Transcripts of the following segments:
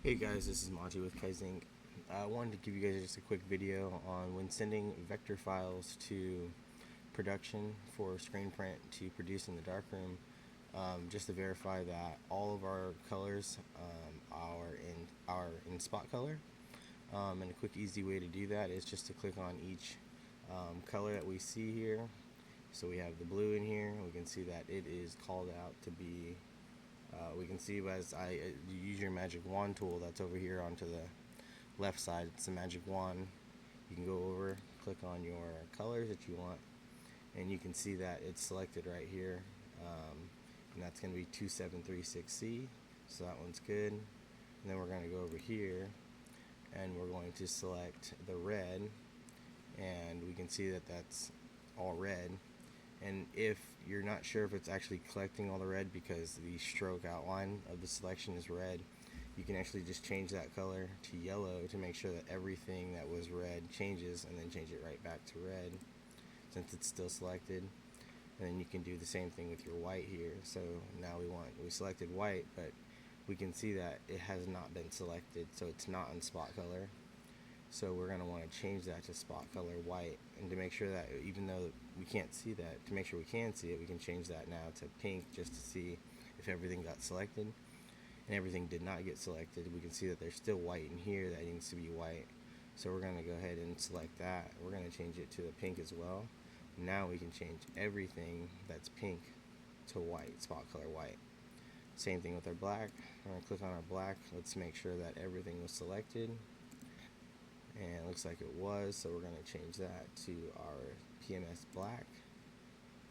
Hey guys, this is Monty with Kaizink. I wanted to give you guys just a quick video on when sending vector files to production for screen print to produce in the darkroom, just to verify that all of our colors are in spot color. And a quick easy way to do that is just to click on each color that we see here. So we have the blue in here. We can see that it is called out to be we can see as you use your magic wand tool that's over here onto the left side. It's the magic wand. You can go over, click on your colors that you want, and you can see that it's selected right here, and that's going to be 2736C, so that one's good. And then we're going to go over here and we're going to select the red, and we can see that that's all red. And if you're not sure if it's actually collecting all the red because the stroke outline of the selection is red, you can actually just change that color to yellow to make sure that everything that was red changes, and then change it right back to red since it's still selected. And then you can do the same thing with your white here. So now we selected white, but we can see that it has not been selected, so it's not in spot color. So we're going to want to change that to spot color white, and to make sure that even though we can't see that, to make sure we can see it, we can change that now to pink just to see if everything got selected. And everything did not get selected. We can see that there's still white in here that needs to be white. So we're going to go ahead and select that. We're going to change it to the pink as well. Now we can change everything that's pink to white, spot color white. Same thing with our black. We're going to click on our black. Let's make sure that everything was selected. And it looks like it was, so we're going to change that to our PMS black.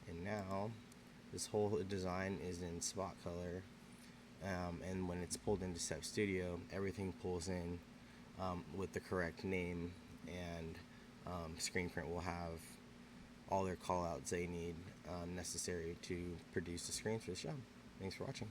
And now this whole design is in spot color, and when it's pulled into Step Studio, everything pulls in with the correct name, and screen print will have all their callouts they need necessary to produce the screens for the show. Thanks for watching.